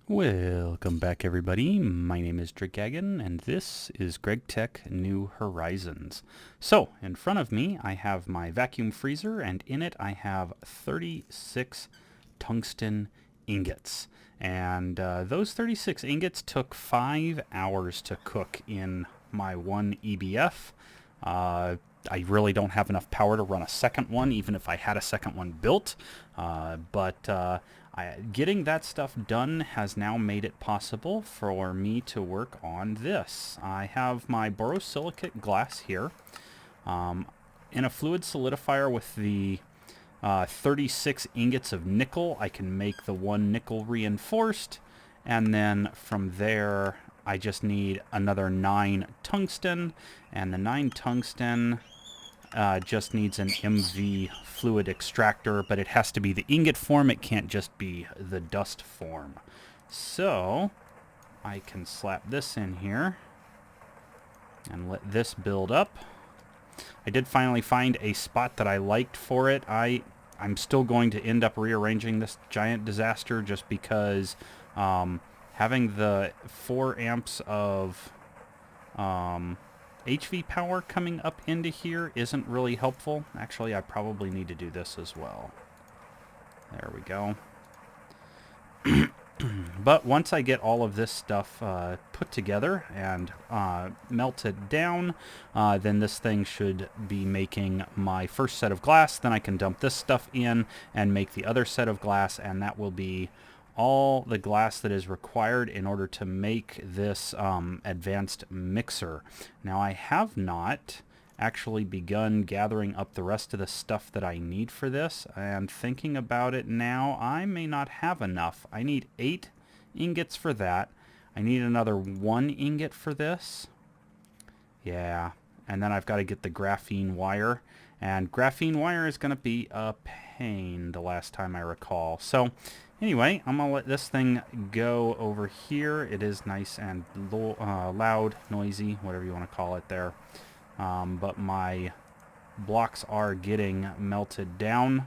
Welcome back, everybody. My name is Gregtech, and this is Gregtech New Horizons. So, in front of me, I have my vacuum freezer, and in it I have 36 tungsten ingots. And those 36 ingots took 5 hours to cook in my one EBF. I really don't have enough power to run a second one, even if I had a second one built. Getting that stuff done has now made it possible for me to work on this. I have my borosilicate glass here. In a fluid solidifier with the 36 ingots of nickel, I can make the one nickel reinforced, and then from there I just need another 9 tungsten, and the 9 tungsten just needs an MV fluid extractor, but it has to be the ingot form. It can't just be the dust form. So I can slap this in here and let this build up. I did finally find a spot that I liked for it. I'm still going to end up rearranging this giant disaster just because having the 4 amps of HV power coming up into here isn't really helpful. Actually, I probably need to do this as well. There we go. But once I get all of this stuff put together and melted down, then this thing should be making my first set of glass. Then I can dump this stuff in and make the other set of glass, and that will be all the glass that is required in order to make this advanced mixer. Now, I have not actually begun gathering up the rest of the stuff that I need for this, and thinking about it now, I may not have enough. I need 8 ingots for that. I need another 1 ingot for this. Yeah, and then I've got to get the graphene wire, and graphene wire is going to be a pain the last time I recall. So anyway, I'm going to let this thing go over here. It is nice and loud, noisy, whatever you want to call it there. But my blocks are getting melted down.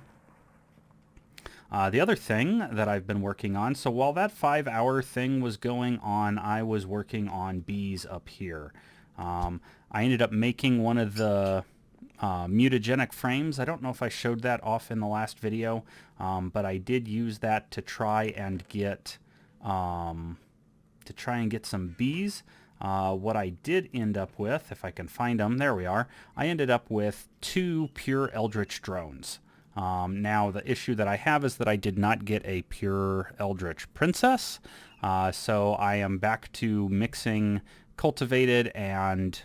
The other thing that I've been working on, so while that 5-hour thing was going on, I was working on bees up here. I ended up making one of the mutagenic frames. I don't know if I showed that off in the last video, but I did use that to try and get some bees. What I did end up with, if I can find them, there we are. I ended up with 2 pure eldritch drones. Now the issue that I have is that I did not get a pure eldritch princess, so I am back to mixing cultivated and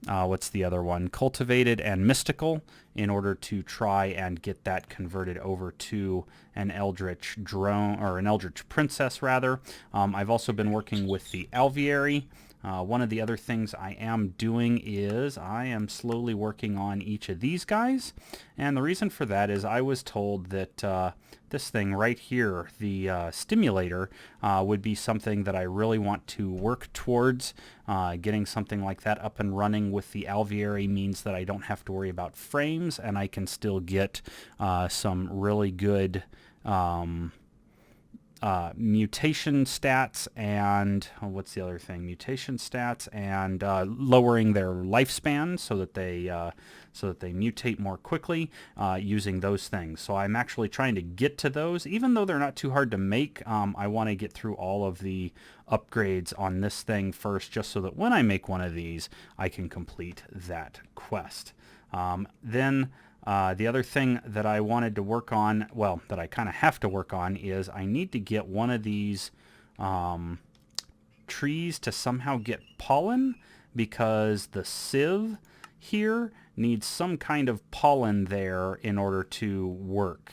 what's the other one? Cultivated and mystical, in order to try and get that converted over to an eldritch drone, or an eldritch princess rather. I've also been working with the alveary. One of the other things I am doing is I am slowly working on each of these guys, and the reason for that is I was told that this thing right here, the stimulator, would be something that I really want to work towards. Getting something like that up and running with the alveary means that I don't have to worry about frames, and I can still get some really good mutation stats and what's the other thing? Mutation stats and lowering their lifespan so that they mutate more quickly using those things. So I'm actually trying to get to those, even though they're not too hard to make. I want to get through all of the upgrades on this thing first, just so that when I make one of these, I can complete that quest. Then the other thing that I wanted to work on, well, that I kind of have to work on, is I need to get one of these trees to somehow get pollen, because the sieve here needs some kind of pollen there in order to work.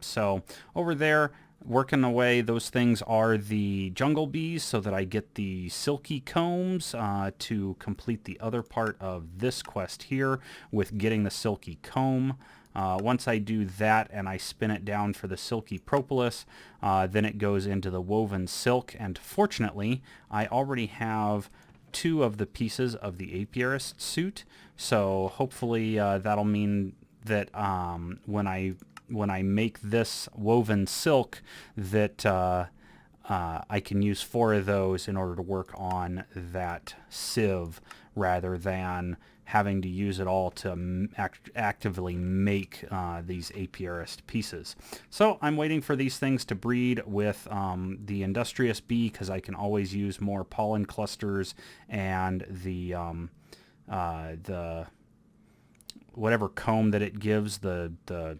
So over there, working away, those things are the jungle bees, so that I get the silky combs to complete the other part of this quest here with getting the silky comb. Once I do that and I spin it down for the silky propolis, then it goes into the woven silk, and fortunately I already have 2 of the pieces of the apiarist suit, so hopefully that'll mean that when I when I make this woven silk that I can use 4 of those in order to work on that sieve rather than having to use it all to actively make these apiarist pieces. So I'm waiting for these things to breed with the industrious bee, because I can always use more pollen clusters and the whatever comb that it gives, the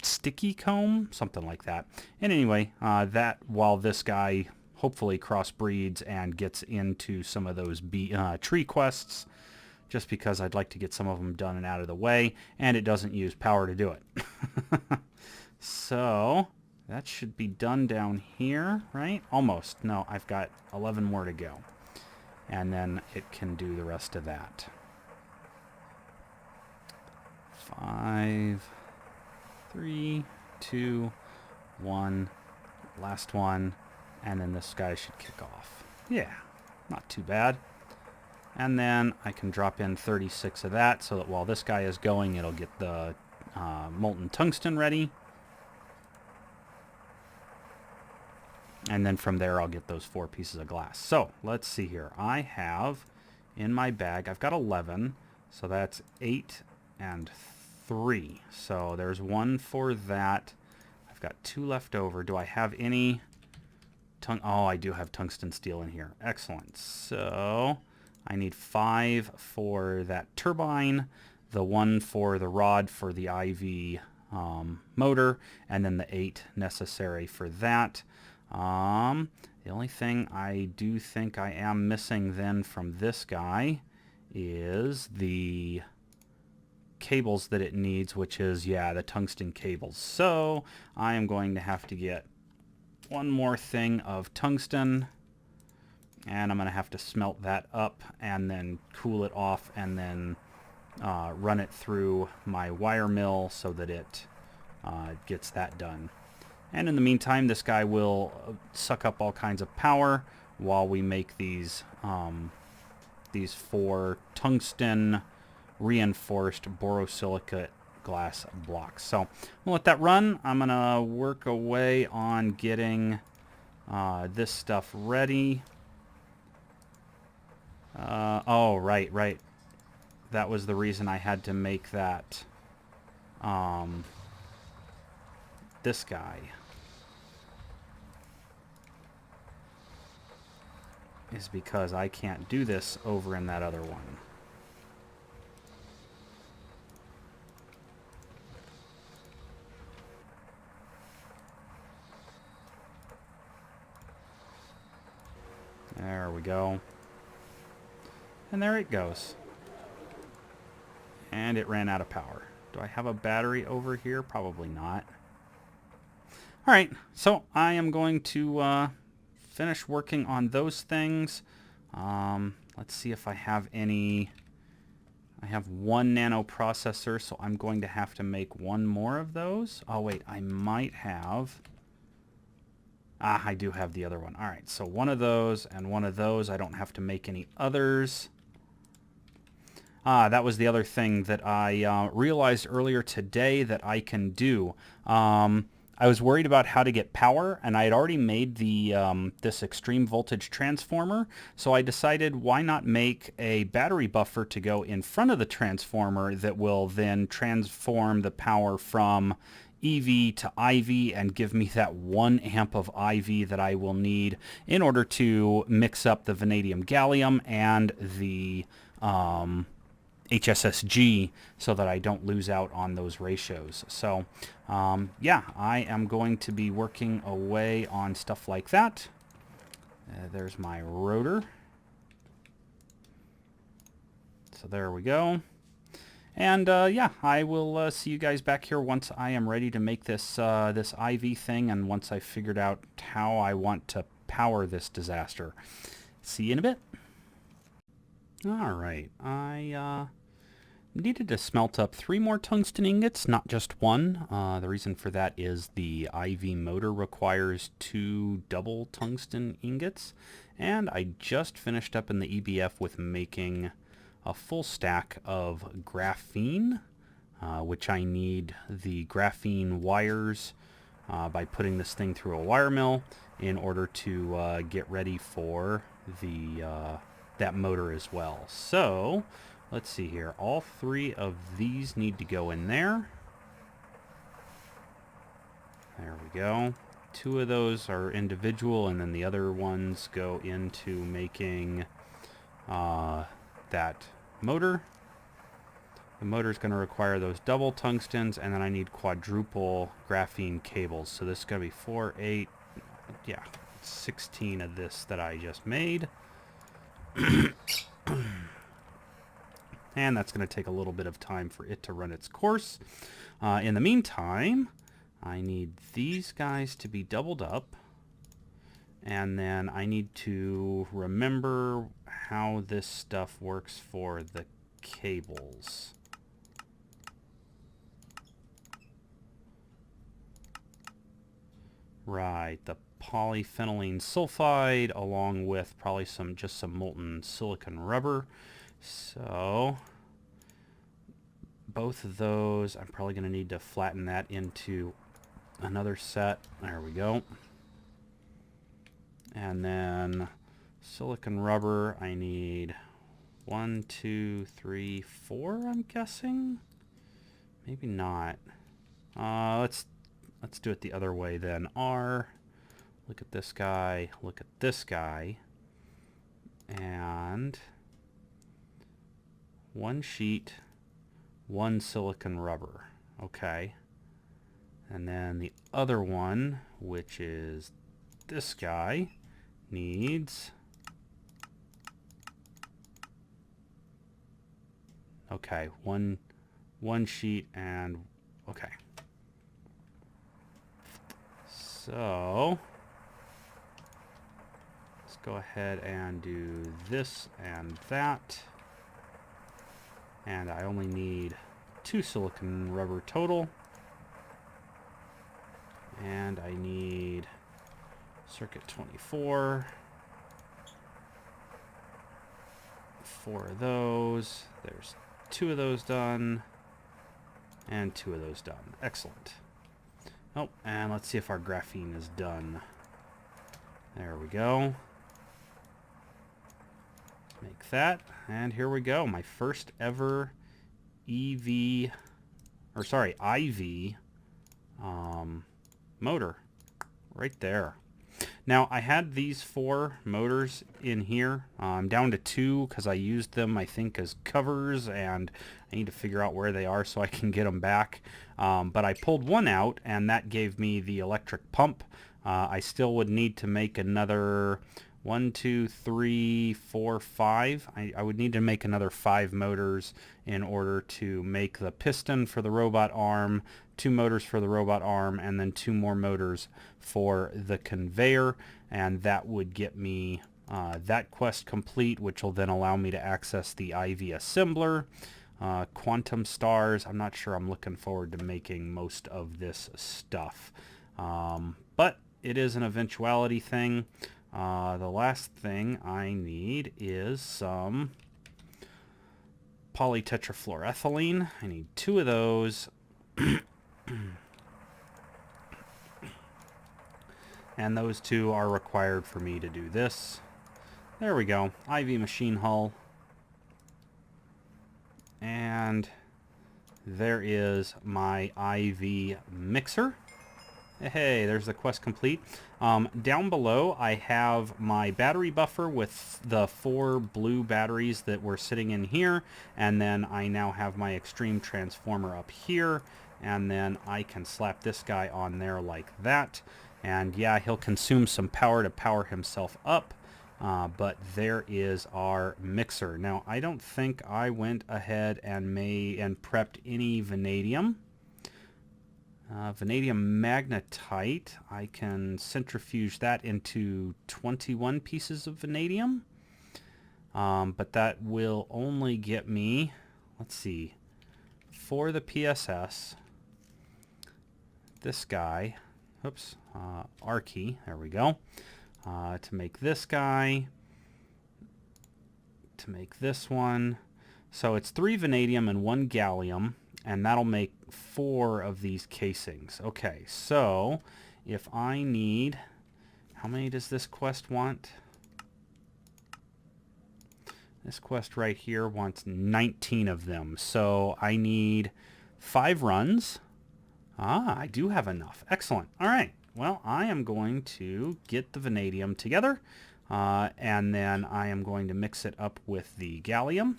sticky comb, something like that. And anyway, that while this guy hopefully crossbreeds and gets into some of those tree quests, just because I'd like to get some of them done and out of the way, and it doesn't use power to do it. So that should be done down here, right? Almost. No, I've got 11 more to go. And then it can do the rest of that. 5, 3, 2, 1, last one, and then this guy should kick off. Yeah, not too bad. And then I can drop in 36 of that so that while this guy is going, it'll get the molten tungsten ready. And then from there, I'll get those 4 pieces of glass. So let's see here. I have in my bag, I've got 11. So that's 8 and 3. So there's 1 for that. I've got 2 left over. Do I have any? Oh, I do have tungsten steel in here. Excellent. So I need 5 for that turbine, the 1 for the rod for the IV motor, and then the 8 necessary for that. The only thing I do think I am missing then from this guy is the cables that it needs, which is, yeah, the tungsten cables. So I am going to have to get 1 more thing of tungsten, and I'm going to have to smelt that up and then cool it off and then run it through my wire mill so that it gets that done. And in the meantime, this guy will suck up all kinds of power while we make these 4 tungsten reinforced borosilicate glass blocks. So we'll let that run. I'm going to work away on getting this stuff ready. Oh, right. That was the reason I had to make that, this guy. Is because I can't do this over in that other one. There we go. And there it goes. And it ran out of power. Do I have a battery over here? Probably not. Alright, so I am going to finish working on those things. Let's see if I have any. I have 1 nano processor, so I'm going to have to make 1 more of those. Oh wait, I might have. I do have the other one. Alright, so 1 of those and 1 of those. I don't have to make any others. That was the other thing that I realized earlier today that I can do. I was worried about how to get power, and I had already made the this extreme voltage transformer, so I decided why not make a battery buffer to go in front of the transformer that will then transform the power from EV to IV and give me that 1 amp of IV that I will need in order to mix up the vanadium gallium and the HSSG so that I don't lose out on those ratios. So yeah, I am going to be working away on stuff like that. There's my rotor. So there we go. And yeah, I will see you guys back here once I am ready to make this this IV thing, and once I've figured out how I want to power this disaster. See you in a bit. All right, I needed to smelt up 3 more tungsten ingots, not just 1. The reason for that is the IV motor requires 2 double tungsten ingots, and I just finished up in the EBF with making a full stack of graphene. which I need the graphene wires by putting this thing through a wire mill in order to get ready for the that motor as well. So let's see here. All 3 of these need to go in there. There we go. 2 of those are individual, and then the other ones go into making that motor. The motor is going to require those double tungstens, and then I need quadruple graphene cables. So this is going to be 4, 8, yeah, 16 of this that I just made. And that's going to take a little bit of time for it to run its course. In the meantime, I need these guys to be doubled up. And then I need to remember how this stuff works for the cables. Right, the polyphenylene sulfide along with probably just some molten silicon rubber. So both of those, I'm probably going to need to flatten that into another set. There we go. And then silicon rubber, I need 1, 2, 3, 4, I'm guessing. Maybe not. Let's do it the other way then. R, look at this guy, look at this guy, and 1 sheet, 1 silicon rubber. Okay. And then the other one, which is this guy, needs, okay, one sheet and, okay. So let's go ahead and do this and that. And I only need 2 silicon rubber total. And I need circuit 24. 4 of those. There's 2 of those done. And 2 of those done. Excellent. Oh, and let's see if our graphene is done. There we go. Make that. And here we go. My first ever IV motor. Right there. Now, I had these 4 motors in here. I'm down to 2 because I used them, I think, as covers, and I need to figure out where they are so I can get them back. But I pulled one out, and that gave me the electric pump. I still would need to make another 1, 2, 3, 4, 5. I would need to make another 5 motors in order to make the piston for the robot arm, 2 motors for the robot arm, and then 2 more motors for the conveyor, and that would get me that quest complete, which will then allow me to access the IV assembler. Quantum stars, I'm not sure I'm looking forward to making most of this stuff. But it is an eventuality thing. The last thing I need is some polytetrafluoroethylene. I need 2 of those. And those 2 are required for me to do this. There we go. IV machine hull. And there is my IV mixer. Hey, there's the quest complete. Down below, I have my battery buffer with the 4 blue batteries that were sitting in here, and then I now have my extreme transformer up here, and then I can slap this guy on there like that. And yeah, he'll consume some power to power himself up, but there is our mixer. Now, I don't think I went ahead and prepped any vanadium. Vanadium magnetite, I can centrifuge that into 21 pieces of vanadium. But that will only get me, let's see, for the PSS, this guy, oops, R key, there we go, to make this guy, to make this one. So it's 3 vanadium and 1 gallium. and that'll make 4 of these casings. Okay, so if I need... How many does this quest want? This quest right here wants 19 of them. So I need 5 runs. Ah, I do have enough. Excellent. All right. Well, I am going to get the vanadium together, and then I am going to mix it up with the gallium.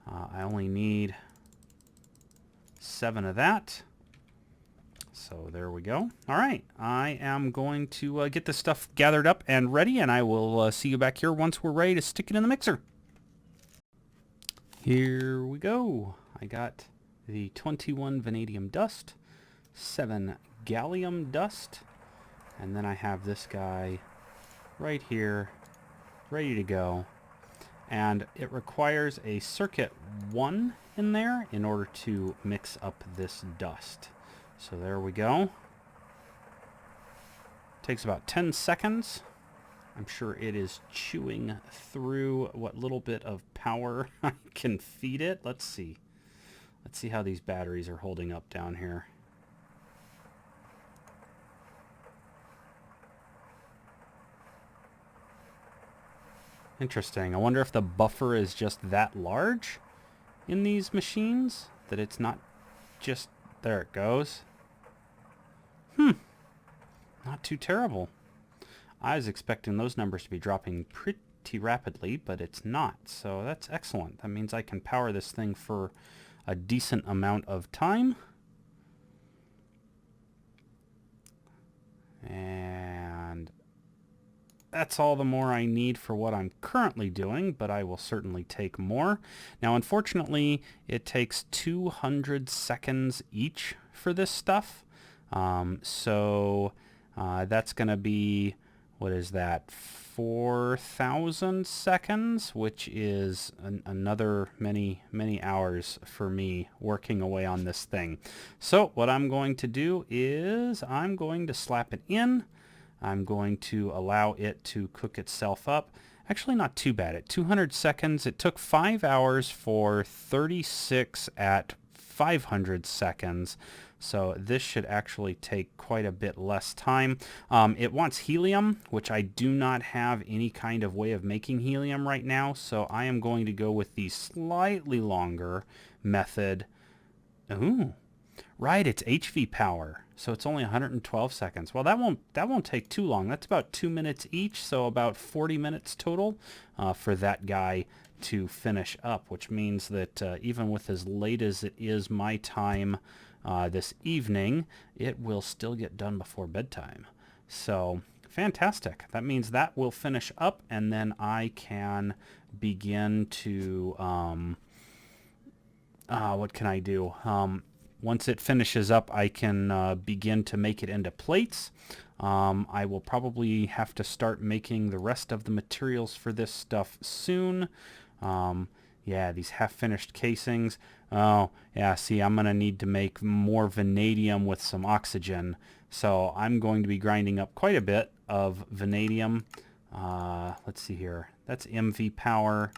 I only need 7 of that. So there we go. All right. I am going to get this stuff gathered up and ready, and I will see you back here once we're ready to stick it in the mixer. Here we go. I got the 21 vanadium dust, 7 gallium dust, and then I have this guy right here ready to go. And it requires a circuit 1 in there in order to mix up this dust. So there we go. Takes about 10 seconds. I'm sure it is chewing through what little bit of power I can feed it. Let's see. Let's see how these batteries are holding up down here. Interesting. I wonder if the buffer is just that large in these machines, that it's not just... There it goes. Not too terrible. I was expecting those numbers to be dropping pretty rapidly, but it's not. So that's excellent. That means I can power this thing for a decent amount of time. And that's all the more I need for what I'm currently doing, but I will certainly take more. Now, unfortunately, it takes 200 seconds each for this stuff. That's going to be, what is that, 4,000 seconds, which is another many hours for me working away on this thing. So what I'm going to do is I'm going to slap it in. I'm going to allow it to cook itself up. Actually, not too bad. At 200 seconds, it took 5 hours for 36 at 500 seconds. So this should actually take quite a bit less time. It wants helium, which I do not have any kind of way of making helium right now. So I am going to go with the slightly longer method. Ooh, right, it's HV power. So it's only 112 seconds. Well, that won't take too long. That's about 2 minutes each, so about 40 minutes total for that guy to finish up, which means that even with as late as it is my time this evening, it will still get done before bedtime. So fantastic. That means that will finish up, and then I can begin to what can I do? Once it finishes up, I can begin to make it into plates. I will probably have to start making the rest of the materials for this stuff soon. Yeah, these half-finished casings. Oh, yeah, see, I'm going to need to make more vanadium with some oxygen. So I'm going to be grinding up quite a bit of vanadium. Let's see here. That's MV power.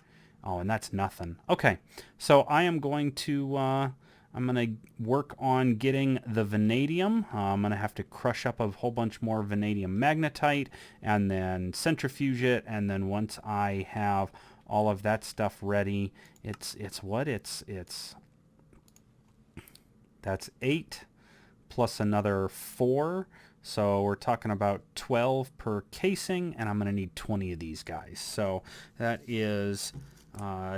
Oh, and that's nothing. Okay, so I am going to... I'm going to work on getting the vanadium. I'm going to have to crush up a whole bunch more vanadium magnetite and then centrifuge it. And then once I have all of that stuff ready, that's 8 plus another 4. So we're talking about 12 per casing, and I'm going to need 20 of these guys. So that is...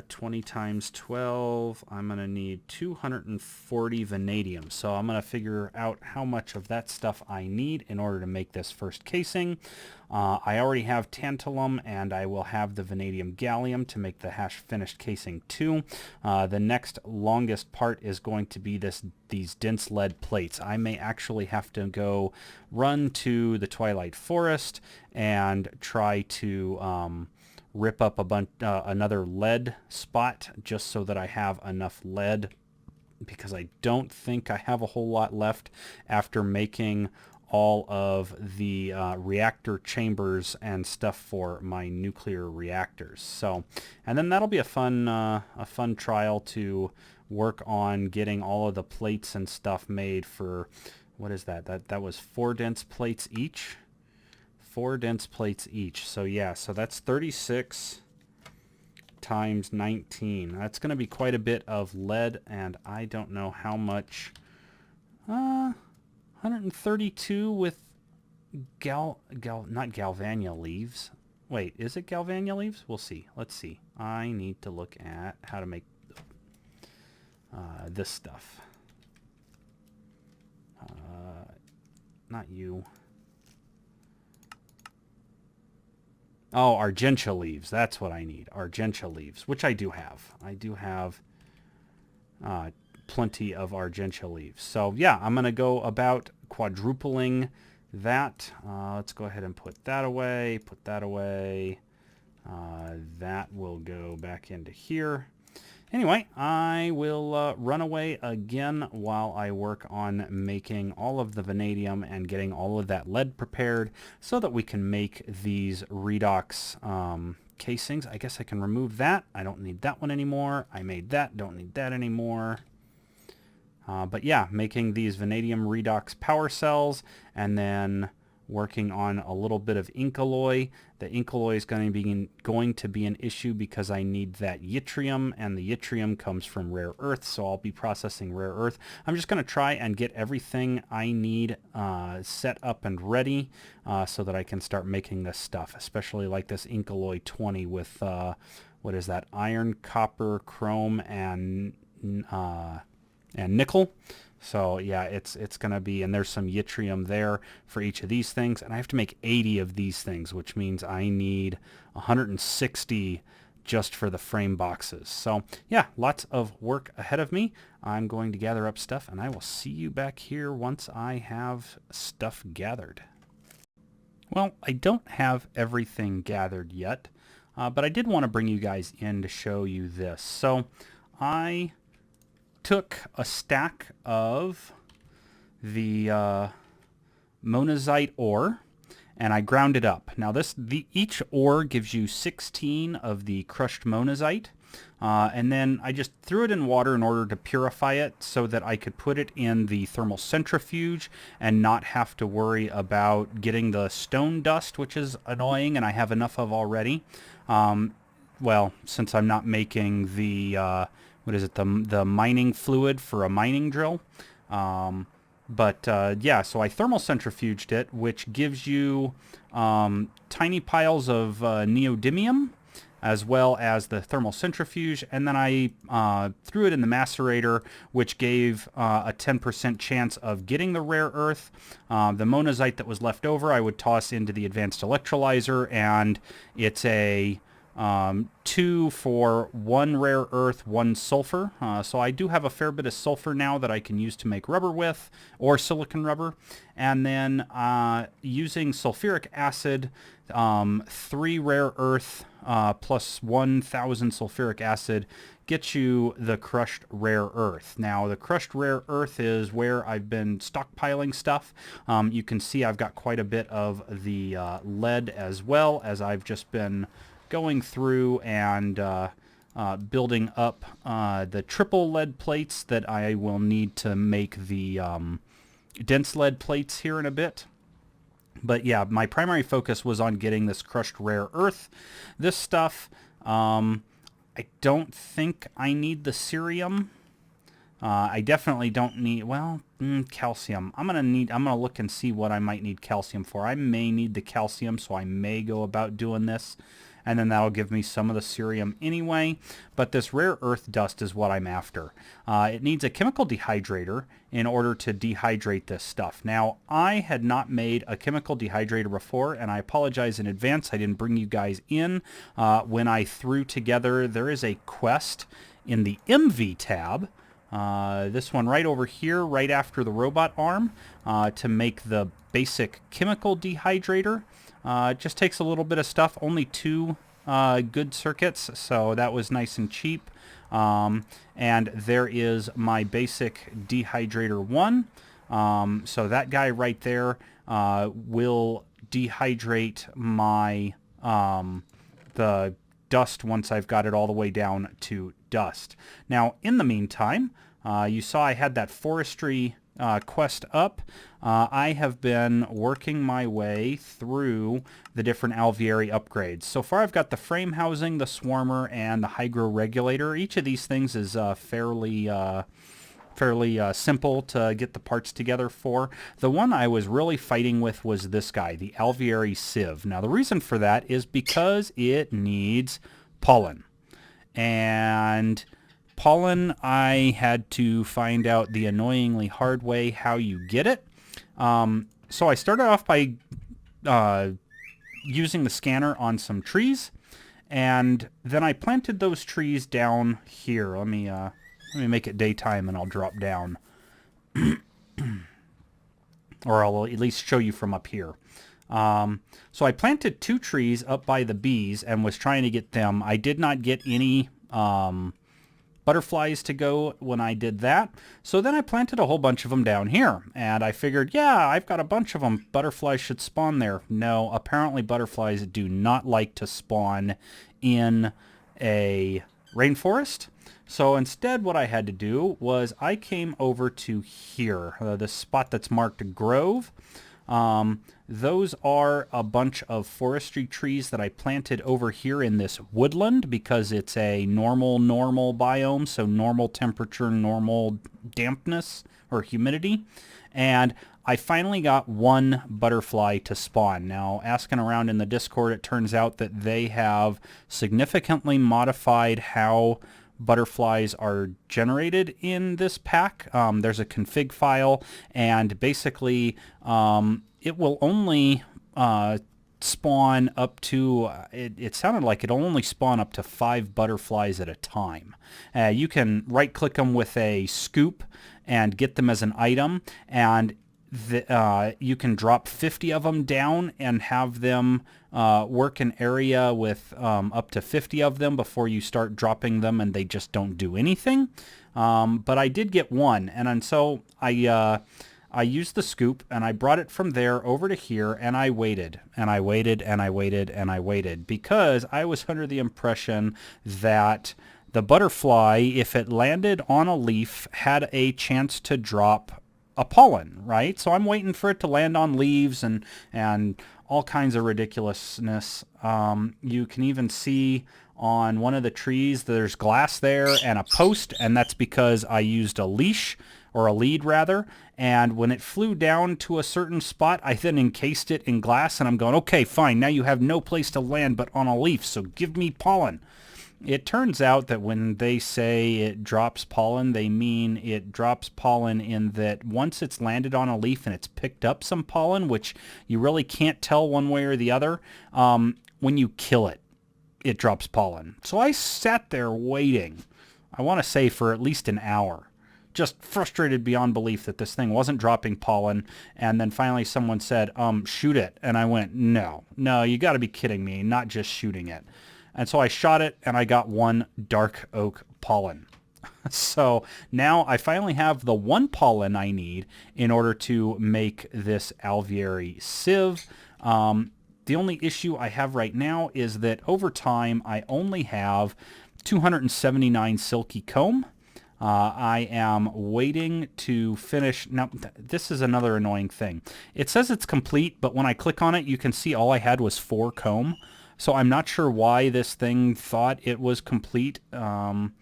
20 times 12, I'm going to need 240 vanadium. So I'm going to figure out how much of that stuff I need in order to make this first casing. I already have tantalum, and I will have the vanadium gallium to make the finished casing too. The next longest part is going to be these dense lead plates. I may actually have to go run to the Twilight Forest and try to... rip up another lead spot just so that I have enough lead, because I don't think I have a whole lot left after making all of the reactor chambers and stuff for my nuclear reactors. So, and then that'll be a fun trial to work on getting all of the plates and stuff made for, what is that? That was 4 dense plates each. 4 dense plates each. So yeah, so that's 36 times 19. That's going to be quite a bit of lead, and I don't know how much. 132 with not Galvania leaves. Wait, is it Galvania leaves? We'll see. Let's see. I need to look at how to make this stuff. Not you. Oh, Argentia leaves. That's what I need. Argentia leaves, which I do have. I do have plenty of Argentia leaves. So yeah, I'm going to go about quadrupling that. Let's go ahead and put that away. Put that away. That will go back into here. Anyway, I will run away again while I work on making all of the vanadium and getting all of that lead prepared so that we can make these redox casings. I guess I can remove that. I don't need that one anymore. I made that. Don't need that anymore. But yeah, making these vanadium redox power cells and then working on a little bit of ink alloy. The ink alloy is going to be an issue because I need that yttrium, and the yttrium comes from rare earth, so I'll be processing rare earth. I'm just going to try and get everything I need set up and ready so that I can start making this stuff, especially like this ink alloy 20 with, what is that, iron, copper, chrome, and nickel. So yeah, it's going to be, and there's some yttrium there for each of these things, and I have to make 80 of these things, which means I need 160 just for the frame boxes. So yeah, lots of work ahead of me. I'm going to gather up stuff, and I will see you back here once I have stuff gathered. Well, I don't have everything gathered yet, but I did want to bring you guys in to show you this. So I took a stack of the monazite ore and I ground it up. Now each ore gives you 16 of the crushed monazite, and then I just threw it in water in order to purify it so that I could put it in the thermal centrifuge and not have to worry about getting the stone dust, which is annoying and I have enough of already. Well, since I'm not making the what is it, the mining fluid for a mining drill. Yeah, so I thermal centrifuged it, which gives you tiny piles of neodymium as well as the thermal centrifuge, and then I threw it in the macerator, which gave a 10% chance of getting the rare earth. The monazite that was left over I would toss into the advanced electrolyzer, and it's a 2 for 1 rare earth, 1 sulfur. So I do have a fair bit of sulfur now that I can use to make rubber with, or silicon rubber. And then using sulfuric acid, 3 rare earth plus 1,000 sulfuric acid gets you the crushed rare earth. Now the crushed rare earth is where I've been stockpiling stuff. You can see I've got quite a bit of the lead as well, as I've just been going through and building up the triple lead plates that I will need to make the dense lead plates here in a bit. But yeah, my primary focus was on getting this crushed rare earth. This stuff, I don't think I need the cerium. I definitely don't need, well, calcium. I'm gonna look and see what I might need calcium for. I may need the calcium, so I may go about doing this, and then that'll give me some of the cerium anyway. But this rare earth dust is what I'm after. It needs a chemical dehydrator in order to dehydrate this stuff. Now, I had not made a chemical dehydrator before, and I apologize in advance. I didn't bring you guys in when I threw together. There is a quest in the MV tab. This one right over here, right after the robot arm, to make the basic chemical dehydrator. It just takes a little bit of stuff, only 2 good circuits, so that was nice and cheap. And there is my basic dehydrator 1. So that guy right there will dehydrate my the dust once I've got it all the way down to dust. Now, in the meantime, you saw I had that forestry quest up. I have been working my way through the different alveary upgrades. So far I've got the frame housing, the swarmer, and the hydro regulator. Each of these things is fairly simple to get the parts together for. The one I was really fighting with was this guy, the alveary sieve. Now the reason for that is because it needs pollen. And pollen, I had to find out the annoyingly hard way how you get it. So I started off by using the scanner on some trees, and then I planted those trees down here. Let me make it daytime and I'll drop down. Or I'll at least show you from up here. So I planted 2 trees up by the bees and was trying to get them. I did not get any butterflies to go when I did that. So then I planted a whole bunch of them down here. And I figured, yeah, I've got a bunch of them. Butterflies should spawn there. No, apparently butterflies do not like to spawn in a rainforest. So instead what I had to do was I came over to here, this spot that's marked Grove. Those are a bunch of forestry trees that I planted over here in this woodland because it's a normal biome, so normal temperature, normal dampness or humidity. And I finally got 1 butterfly to spawn. Now, asking around in the Discord, it turns out that they have significantly modified how butterflies are generated in this pack. There's a config file, and basically it will only spawn up to, it sounded like it'll only spawn up to 5 butterflies at a time. You can right click them with a scoop and get them as an item, and you can drop 50 of them down and have them work an area with up to 50 of them before you start dropping them, and they just don't do anything. But I did get 1, and so I used the scoop and I brought it from there over to here, and I waited and I waited and I waited and I waited because I was under the impression that the butterfly, if it landed on a leaf, had a chance to drop a pollen, right? So I'm waiting for it to land on leaves and all kinds of ridiculousness. You can even see on one of the trees there's glass there and a post, and that's because I used a leash, or a lead rather, and when it flew down to a certain spot, I then encased it in glass, and I'm going, okay, fine, now you have no place to land but on a leaf, so give me pollen. It turns out that when they say it drops pollen, they mean it drops pollen in that once it's landed on a leaf and it's picked up some pollen, which you really can't tell one way or the other, when you kill it, it drops pollen. So I sat there waiting, I want to say for at least an hour, just frustrated beyond belief that this thing wasn't dropping pollen. And then finally someone said, shoot it. And I went, no, you got to be kidding me, not just shooting it. And so I shot it, and I got 1 dark oak pollen. So now I finally have the 1 pollen I need in order to make this alveary sieve. The only issue I have right now is that over time I only have 279 silky comb. I am waiting to finish. Now, this is another annoying thing. It says it's complete, but when I click on it, you can see all I had was 4 comb. So I'm not sure why this thing thought it was complete. And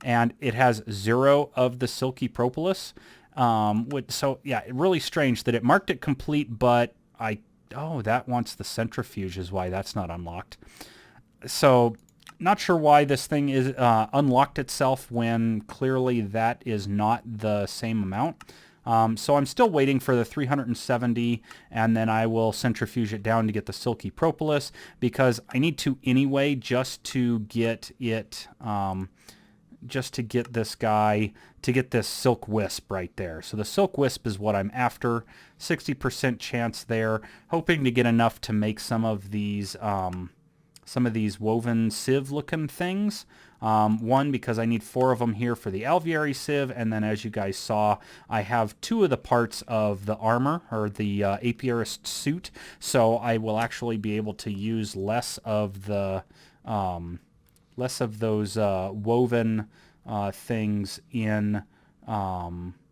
it has 0 of the silky propolis. So yeah, really strange that it marked it complete, but that wants the centrifuge is why that's not unlocked. So not sure why this thing is unlocked itself when clearly that is not the same amount. So I'm still waiting for the 370, and then I will centrifuge it down to get the silky propolis, because I need to anyway just to get it, just to get this guy, to get this silk wisp right there. So the silk wisp is what I'm after, 60% chance there, hoping to get enough to make some of these woven sieve looking things. One, because I need 4 of them here for the alveary sieve, and then as you guys saw, I have 2 of the parts of the armor, or the apiarist suit, so I will actually be able to use less of the less of those woven things in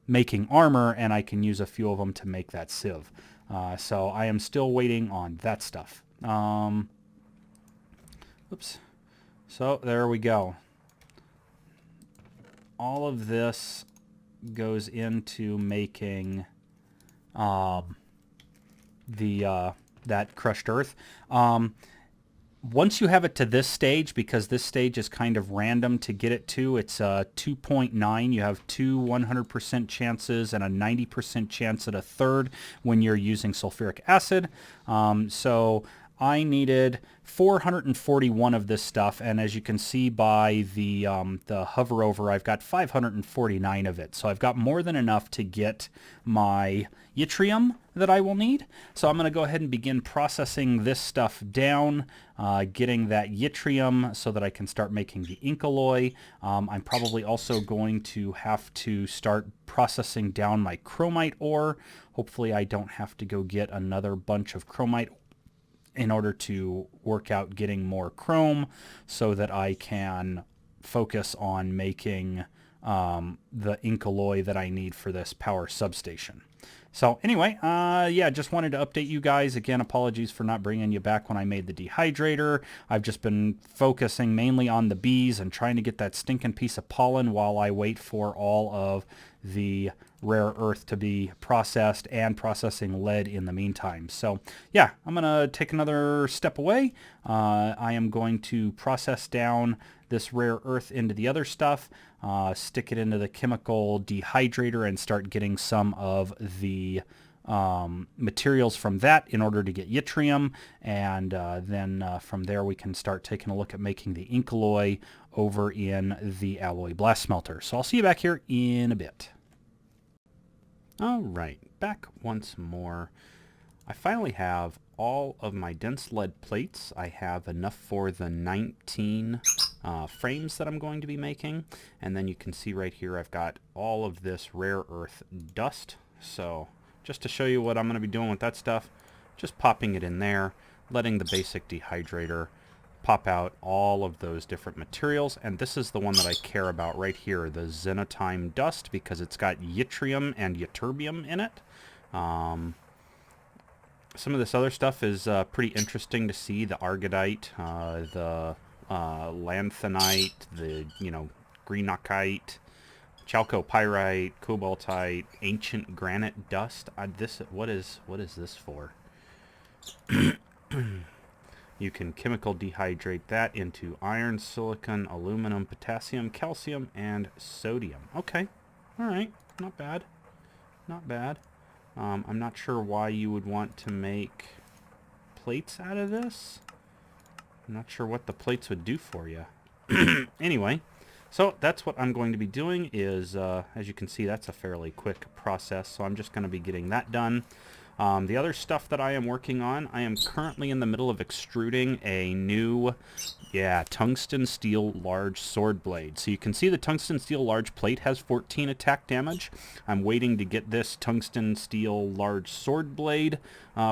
making armor, and I can use a few of them to make that sieve. So I am still waiting on that stuff. Oops. So there we go. All of this goes into making that crushed earth. Once you have it to this stage, because this stage is kind of random to get it to, it's 2.9. You have two 100% chances and a 90% chance at a third when you're using sulfuric acid. So I needed 441 of this stuff, and as you can see by the hover over, I've got 549 of it. So I've got more than enough to get my yttrium that I will need. So I'm going to go ahead and begin processing this stuff down, getting that yttrium so that I can start making the ink alloy. I'm probably also going to have to start processing down my chromite ore. Hopefully I don't have to go get another bunch of chromite in order to work out getting more chrome so that I can focus on making the ink alloy that I need for this power substation. So anyway, yeah, just wanted to update you guys. Again, apologies for not bringing you back when I made the dehydrator. I've just been focusing mainly on the bees and trying to get that stinking piece of pollen while I wait for all of the rare earth to be processed and processing lead in the meantime. So yeah, I'm going to take another step away. I am going to process down this rare earth into the other stuff, stick it into the chemical dehydrator and start getting some of the materials from that in order to get yttrium, and then from there we can start taking a look at making the ink alloy over in the alloy blast smelter. So I'll see you back here in a bit. All right, back once more. I finally have all of my dense lead plates. I have enough for the 19 frames that I'm going to be making, and then you can see right here I've got all of this rare earth dust. So just to show you what I'm going to be doing with that stuff, just popping it in there, letting the basic dehydrator pop out all of those different materials. And this is the one that I care about right here, the xenotime dust, because it's got yttrium and ytterbium in it. Some of this other stuff is pretty interesting to see, the argodite, the lanthanite, the greenockite, chalcopyrite, cobaltite, ancient granite dust. What is this for? You can chemical dehydrate that into iron, silicon, aluminum, potassium, calcium, and sodium. Okay, all right, not bad, not bad. I'm not sure why you would want to make plates out of this. I'm not sure what the plates would do for you. Anyway, so that's what I'm going to be doing is, as you can see, that's a fairly quick process. So I'm just going to be getting that done. The other stuff that I am working on, I am currently in the middle of extruding a new, tungsten steel large sword blade. So you can see the tungsten steel large plate has 14 attack damage. I'm waiting to get this tungsten steel large sword blade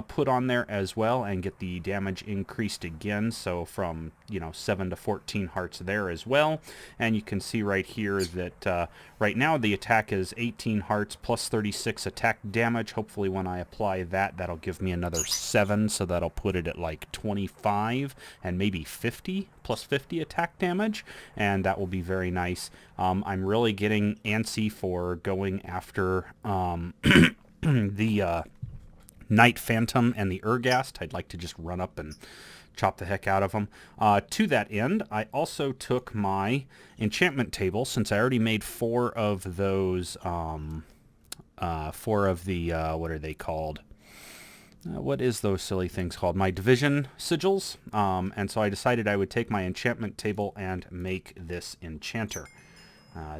put on there as well and get the damage increased again. So from 7 to 14 hearts there as well. And you can see right here that right now the attack is 18 hearts plus 36 attack damage. Hopefully when I apply that, that'll give me another 7, so that'll put it at like 25 and maybe 50 plus 50 attack damage, and that will be very nice. I'm really getting antsy for going after the Knight Phantom and the Ur.Ghast. I'd like to just run up and chop the heck out of them. To that end, I also took my enchantment table, since I already made 4 of those, 4 of the, what are they called? What is those silly things called? My division sigils. And so I decided I would take my enchantment table and make this enchanter.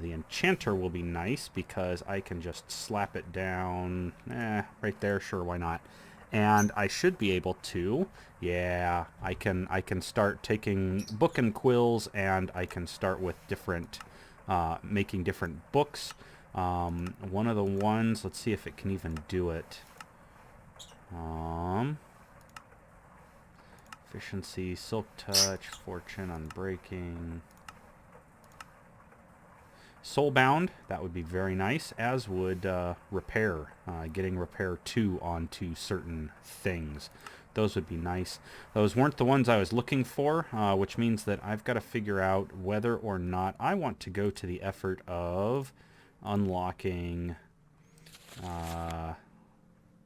The enchanter will be nice because I can just slap it down, right there, sure, why not? And I should be able to, I can start taking book and quills, and I can start with different, making different books. One of the ones, let's see if it can even do it. Efficiency, silk touch, fortune, unbreaking. Soulbound, that would be very nice, as would repair, getting repair 2 onto certain things. Those would be nice. Those weren't the ones I was looking for, which means that I've got to figure out whether or not I want to go to the effort of unlocking,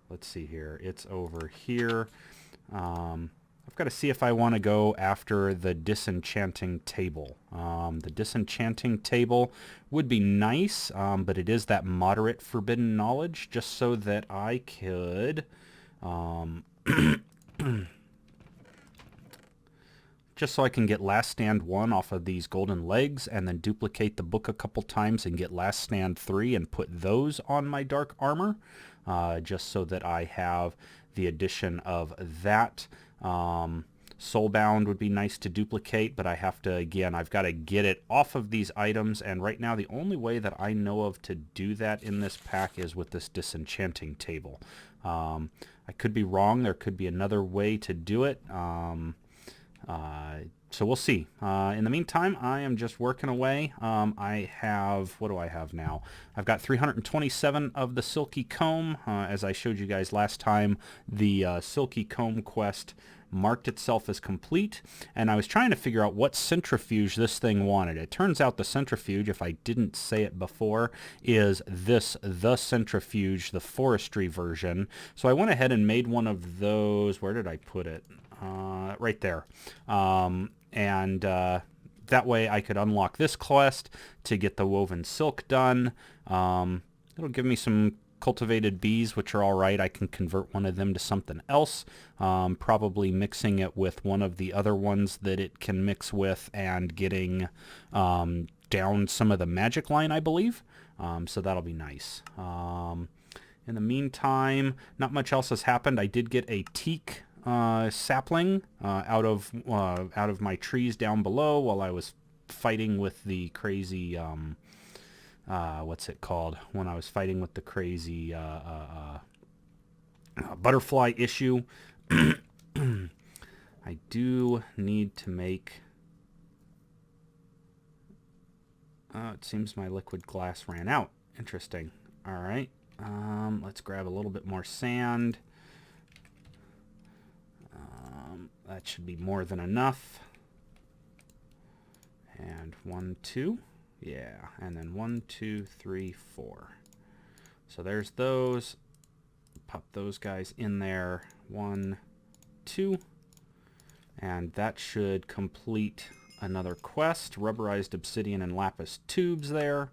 let's see here, it's over here. I've got to see if I want to go after the disenchanting table. The disenchanting table would be nice, but it is that moderate forbidden knowledge, just so that I could... just so I can get Last Stand 1 off of these golden legs and then duplicate the book a couple times and get Last Stand 3 and put those on my dark armor, just so that I have the addition of that. Soulbound would be nice to duplicate, but I have to, again, I've got to get it off of these items, and right now the only way that I know of to do that in this pack is with this disenchanting table. I could be wrong. There could be another way to do it. So we'll see. In the meantime, I am just working away. I have, what do I have now? I've got 327 of the Silky Comb. As I showed you guys last time, the Silky Comb quest marked itself as complete, and I was trying to figure out what centrifuge this thing wanted. It turns out the centrifuge, if I didn't say it before, is this, the centrifuge, the forestry version. So I went ahead and made one of those. Where did I put it? Right there. That way I could unlock this quest to get the woven silk done. It'll give me some cultivated bees, which are all right. I can convert one of them to something else, probably mixing it with one of the other ones that it can mix with and getting down some of the magic line, I believe. So that'll be nice. In the meantime, not much else has happened. I did get a teak sapling out of my trees down below while I was fighting with the crazy what's it called, when I was fighting with the crazy butterfly issue. I do need to make it seems my liquid glass ran out. Interesting. All right, let's grab a little bit more sand. That should be more than enough. And 1, 2. Yeah, and then 1, 2, 3, 4. So there's those. Pop those guys in there. 1, 2. And that should complete another quest. Rubberized obsidian and lapis tubes there.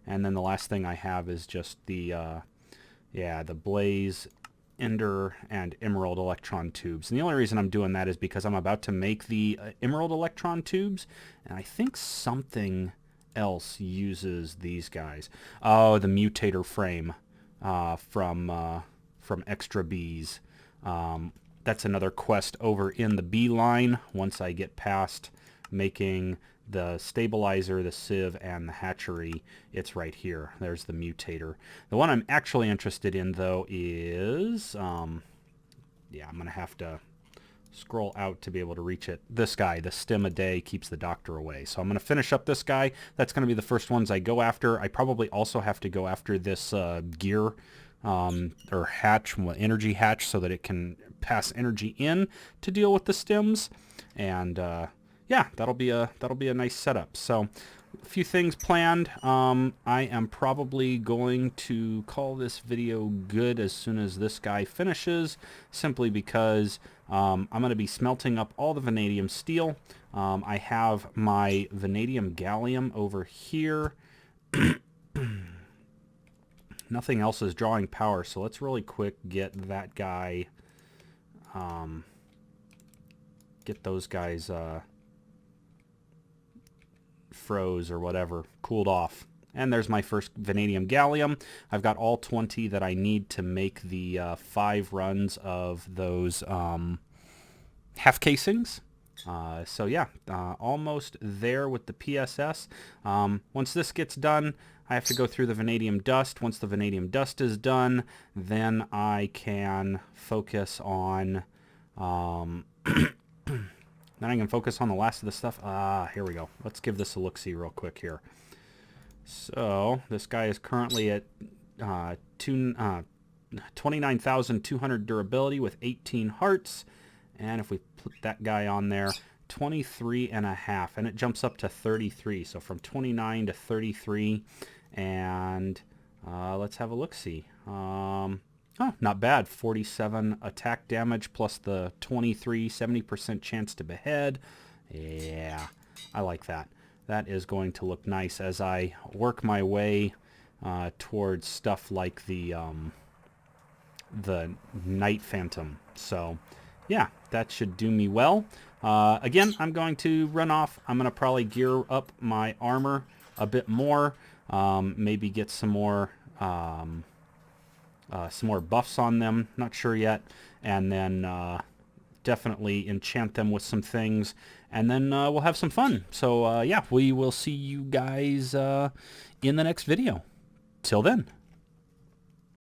And then the last thing I have is just the the blaze, ender, and emerald electron tubes. And the only reason I'm doing that is because I'm about to make the emerald electron tubes, and I think something else uses these guys. Oh, the mutator frame from Extra Bees. That's another quest over in the bee line. Once I get past making the stabilizer, the sieve, and the hatchery, it's right here. There's the mutator. The one I'm actually interested in, though, is I'm gonna have to scroll out to be able to reach it. This guy, the stem a day keeps the doctor away. So I'm gonna finish up this guy. That's gonna be the first ones I go after. I probably also have to go after this gear or hatch, energy hatch, so that it can pass energy in to deal with the stems. And yeah, that'll be a nice setup. So a few things planned. I am probably going to call this video good as soon as this guy finishes, simply because I'm going to be smelting up all the vanadium steel. I have my vanadium gallium over here. Nothing else is drawing power, so let's really quick get that guy, get those guys froze or whatever, cooled off. And there's my first vanadium gallium. I've got all 20 that I need to make the 5 runs of those half casings. So yeah, almost there with the PSS. Once this gets done, I have to go through the vanadium dust. Once the vanadium dust is done, then I can focus on Then I can focus on the last of the stuff. Here we go. Let's give this a look-see real quick here. So this guy is currently at 29,200 durability with 18 hearts. And if we put that guy on there, 23.5, and it jumps up to 33. So from 29 to 33, and let's have a look-see. Not bad. 47 attack damage plus the 23, 70% chance to behead. Yeah, I like that. That is going to look nice as I work my way towards stuff like the Knight Phantom. So yeah, that should do me well. Again, I'm going to run off. I'm going to probably gear up my armor a bit more. Maybe get some more buffs on them. Not sure yet. And then definitely enchant them with some things. And then we'll have some fun. So yeah, we will see you guys in the next video. Till then.